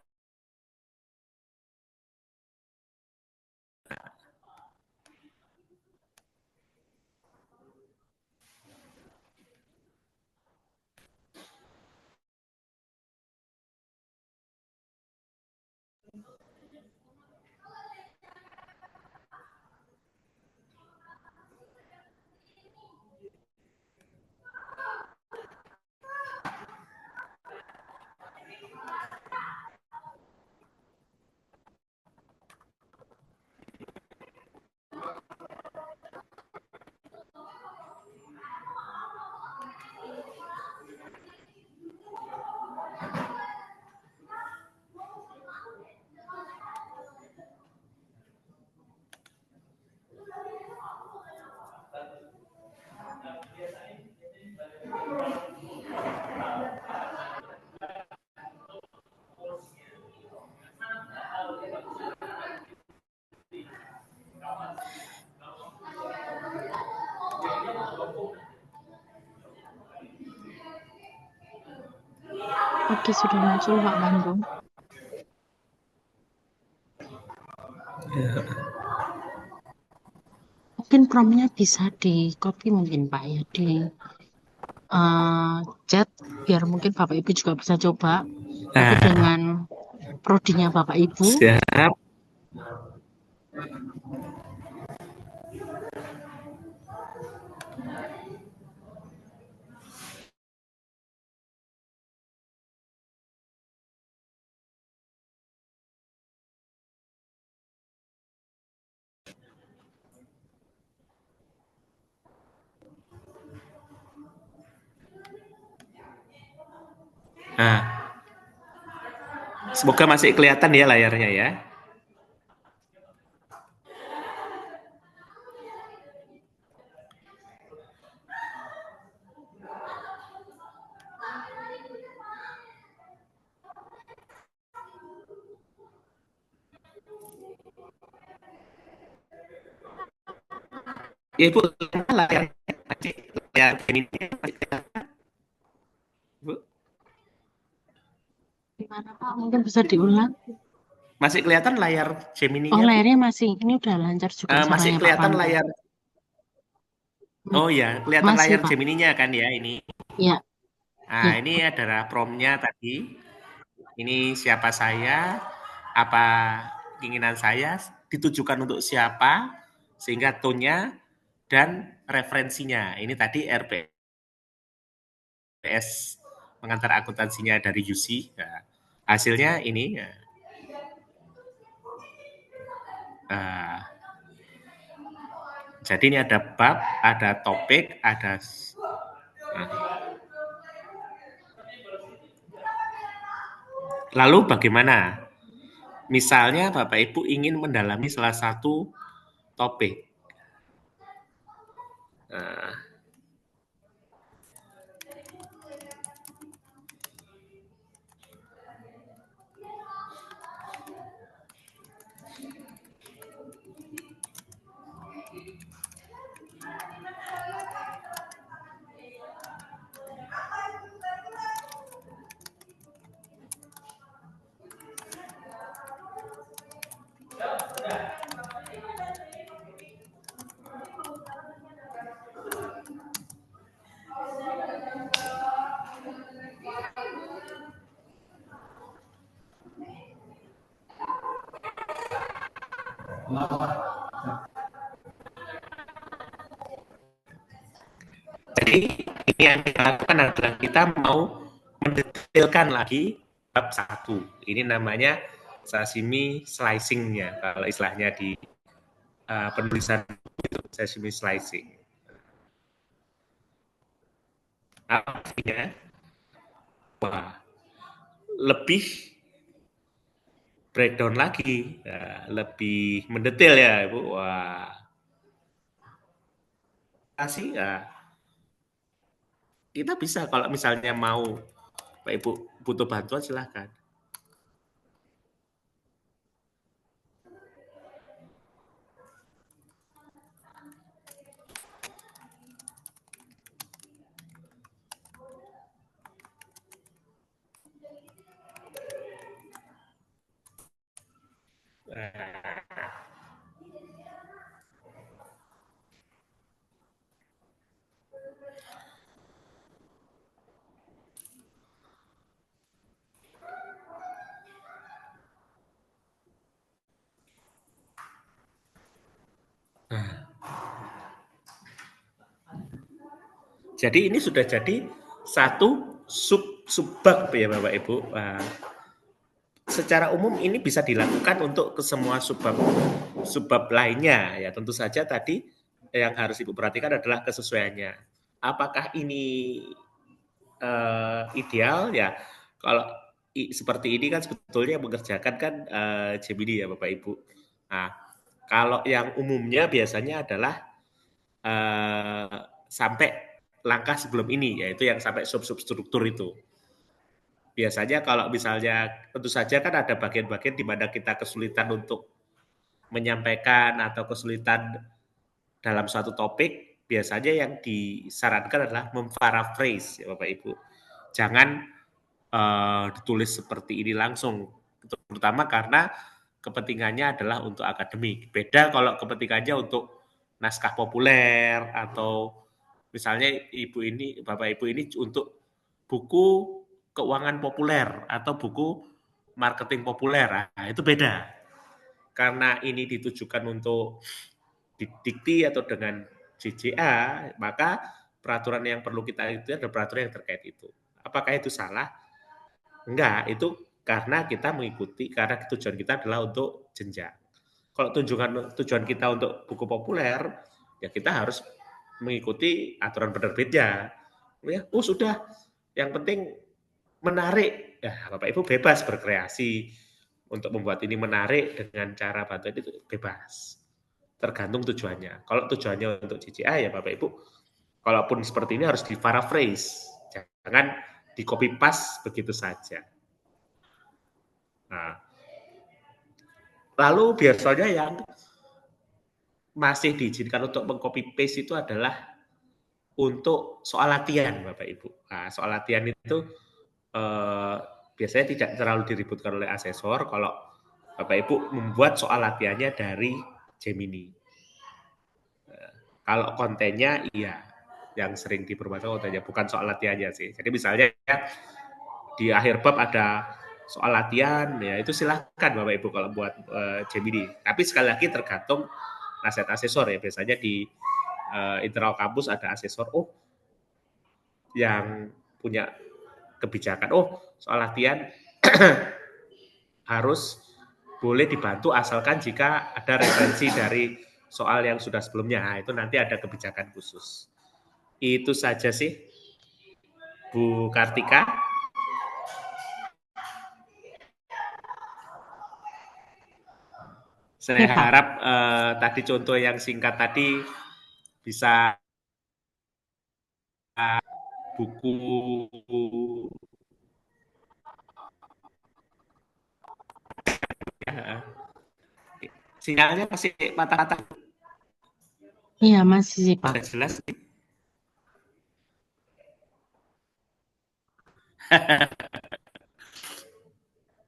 [SPEAKER 1] Oke, sudah muncul Pak Pandu. Mungkin promnya bisa di copy mungkin Pak ya di chat biar mungkin Bapak Ibu juga bisa coba. Tapi
[SPEAKER 2] Nah,
[SPEAKER 1] dengan prodinya Bapak Ibu.
[SPEAKER 2] siap. Nah, semoga masih kelihatan ya layarnya ya. Ya, Ibu, layar layar ini Bu,
[SPEAKER 1] Gimana Pak? Mungkin bisa diulang.
[SPEAKER 2] masih kelihatan layar
[SPEAKER 1] Oh,
[SPEAKER 2] Gemini-nya, Bu?
[SPEAKER 1] layarnya masih. Ini udah lancar juga
[SPEAKER 2] Masih
[SPEAKER 1] suaranya Pak
[SPEAKER 2] kelihatan
[SPEAKER 1] Pandu.
[SPEAKER 2] layar. Oh ya, kelihatan
[SPEAKER 1] Masih
[SPEAKER 2] layar
[SPEAKER 1] Pak.
[SPEAKER 2] Gemini-nya kan ya ini.
[SPEAKER 1] Ya,
[SPEAKER 2] Nah,
[SPEAKER 1] ya.
[SPEAKER 2] ini adalah prompt-nya tadi. Ini siapa saya, apa keinginan saya, ditujukan untuk siapa, sehingga tone-nya dan referensinya. Ini tadi RPS pengantar akuntansinya dari UC. Nah, hasilnya ini. Nah, jadi ini ada bab, ada topik, ada. Nah, lalu bagaimana? Misalnya Bapak Ibu ingin mendalami salah satu topik. Nah, jadi ini yang kita lakukan adalah kita mau mendetailkan lagi bab satu. Ini namanya sashimi slicing-nya kalau istilahnya di penulisan itu sashimi slicing. Artinya, wah, lebih breakdown lagi, ya, lebih mendetail ya, Ibu. Wah, kasih ya, kita bisa kalau misalnya mau, Pak Ibu butuh bantuan silahkan. Jadi ini sudah jadi satu subbab ya Bapak Ibu. Secara umum ini bisa dilakukan untuk ke semua subbab lainnya ya. Tentu saja tadi yang harus Ibu perhatikan adalah kesesuaiannya. Apakah ini ideal ya? Kalau seperti ini kan sebetulnya mengerjakan kan Gemini ya Bapak Ibu. Nah, kalau yang umumnya biasanya adalah sampai langkah sebelum ini, yaitu yang sampai sub-substruktur itu. Biasanya kalau misalnya, tentu saja kan ada bagian-bagian di mana kita kesulitan untuk menyampaikan atau kesulitan dalam suatu topik, biasanya yang disarankan adalah memparaphrase, ya Bapak Ibu. Jangan ditulis seperti ini langsung, terutama karena kepentingannya adalah untuk akademik. Beda kalau kepentingannya untuk naskah populer atau misalnya Bapak Ibu ini untuk buku keuangan populer atau buku marketing populer. Nah, itu beda. Karena ini ditujukan untuk didikti atau dengan JJA, maka peraturan yang perlu kita itu adalah peraturan yang terkait itu. Apakah itu salah? Enggak, itu karena kita mengikuti, karena tujuan kita adalah untuk jenjang. Kalau tujuan kita untuk buku populer, ya kita harus mengikuti aturan penerbitnya. Ya, sudah. Yang penting menarik, ya Bapak Ibu bebas berkreasi untuk membuat ini menarik dengan cara bantuan itu bebas. Tergantung tujuannya. Kalau tujuannya untuk CCA ya Bapak Ibu, kalaupun seperti ini harus di paraphrase, jangan di copy paste begitu saja. Nah, lalu biasanya yang masih diizinkan untuk mengcopy paste itu adalah untuk soal latihan Bapak Ibu. Nah, soal latihan itu eh, biasanya tidak terlalu diributkan oleh asesor kalau Bapak Ibu membuat soal latihannya dari Gemini. Kalau kontennya iya, yang sering dipermasalahkan kontennya bukan soal latihannya sih. Jadi misalnya di akhir bab ada soal latihan, ya itu silahkan Bapak Ibu kalau buat Gemini. Tapi sekali lagi tergantung nasihat asesor ya. Biasanya di internal kampus ada asesor, oh yang punya kebijakan, oh soal latihan harus boleh dibantu asalkan jika ada referensi dari soal yang sudah sebelumnya. Nah, itu nanti ada kebijakan khusus. Itu saja sih, Bu Kartika. Saya
[SPEAKER 1] Ya, Pak.
[SPEAKER 2] harap tadi contoh yang singkat tadi bisa buku ya, sinyalnya masih patah-patah,
[SPEAKER 1] Iya, masih sih, Pak.
[SPEAKER 2] sudah jelas.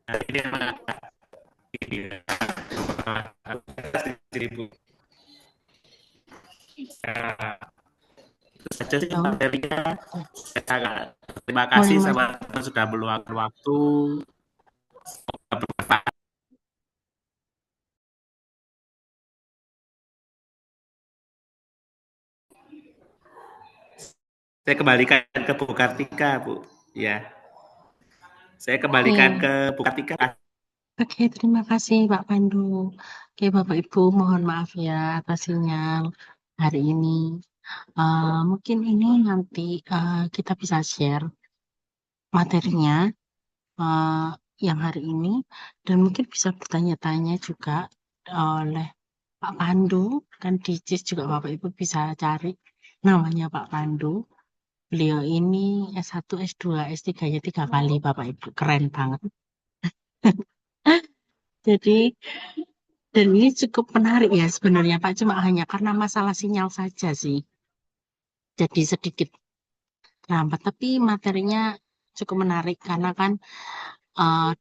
[SPEAKER 2] Nah, ini memang itu saja sih
[SPEAKER 1] Oh,
[SPEAKER 2] materinya. Terima
[SPEAKER 1] oh
[SPEAKER 2] kasih
[SPEAKER 1] yang
[SPEAKER 2] sama
[SPEAKER 1] masih.
[SPEAKER 2] sudah meluangkan waktu. Saya kembalikan ke Bu Kartika, Bu. Ya, saya kembalikan
[SPEAKER 1] Oke.
[SPEAKER 2] ke Bu Kartika.
[SPEAKER 1] Oke, terima kasih Pak Pandu. Oke, Bapak Ibu, mohon maaf ya atas sinyal hari ini. Mungkin ini nanti kita bisa share materinya eh, yang hari ini dan mungkin bisa bertanya-tanya juga oleh Pak Pandu. Kan di JIS juga Bapak Ibu bisa cari namanya Pak Pandu. Beliau ini S1, S2, S3-nya 3 kali Bapak Ibu. Keren banget. Jadi dan ini cukup menarik ya sebenarnya Pak, cuma hanya karena masalah sinyal saja sih. Jadi sedikit lambat, tapi materinya cukup menarik karena kan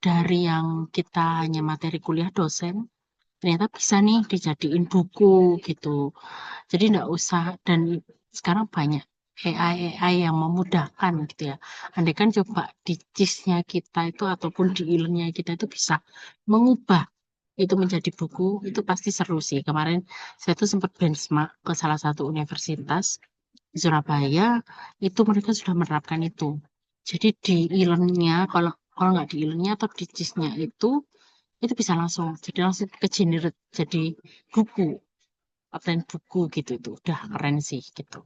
[SPEAKER 1] dari yang kita hanya materi kuliah dosen, ternyata bisa nih dijadiin buku gitu. Jadi enggak usah, dan sekarang banyak AI yang memudahkan gitu ya. Andai kan coba di CIS-nya kita itu ataupun di e-learn-nya kita itu bisa mengubah itu menjadi buku, itu pasti seru sih. Kemarin saya tuh sempat benchmark ke salah satu universitas di Surabaya, itu mereka sudah menerapkan itu. Jadi di e-learn-nya, kalau kalau nggak di e-learn-nya atau di JIS-nya itu bisa langsung, jadi langsung ke generate jadi buku, outline buku gitu, itu udah keren sih gitu.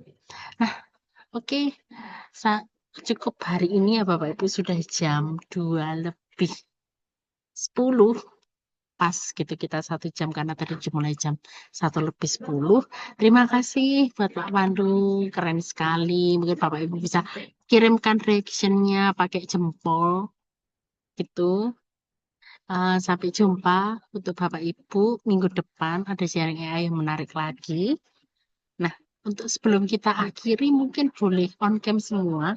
[SPEAKER 1] Nah, oke, Sa- cukup hari ini ya Bapak Ibu, sudah jam 2 lebih 10 pas gitu kita 1 jam karena tadi mulai jam 1 lebih 10. Terima kasih buat Pak Pandu, keren sekali. Mungkin Bapak Ibu bisa kirimkan reactionnya pakai jempol gitu. Sampai jumpa untuk Bapak Ibu minggu depan ada sharing AI yang menarik lagi. Nah, untuk sebelum kita akhiri mungkin boleh on cam semua.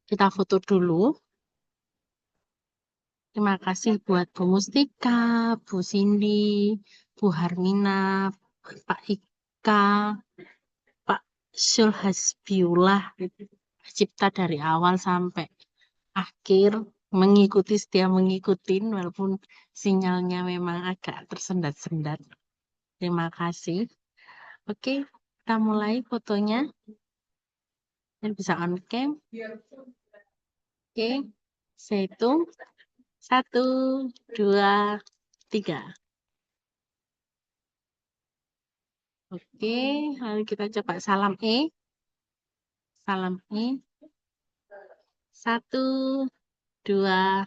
[SPEAKER 1] Kita foto dulu. Terima kasih buat Bu Mustika, Bu Cindy, Bu Harmina, Pak Ika, Pak Sulhasbiullah, cipta dari awal sampai akhir, mengikuti setia mengikuti walaupun sinyalnya memang agak tersendat-sendat. Terima kasih. Oke, kita mulai fotonya. Dan bisa on cam. Oke, saya hitung 1, 2, 3. Oke, lalu kita coba salam E. Salam E. 1, 2,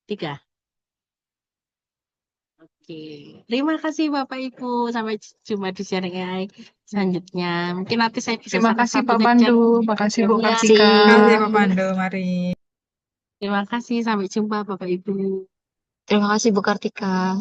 [SPEAKER 1] 3. Oke. Terima kasih Bapak Ibu. Sampai jumpa di sharing AI selanjutnya. Mungkin nanti saya bisa
[SPEAKER 3] Terima
[SPEAKER 1] salah
[SPEAKER 3] kasih
[SPEAKER 1] satu
[SPEAKER 3] Pak
[SPEAKER 1] nge-chat.
[SPEAKER 3] Pandu, makasih Bu
[SPEAKER 1] Ya,
[SPEAKER 3] Kartika.
[SPEAKER 4] Terima kasih Pak Pandu, mari.
[SPEAKER 1] terima kasih. Sampai jumpa Bapak Ibu.
[SPEAKER 4] Terima kasih Bu Kartika.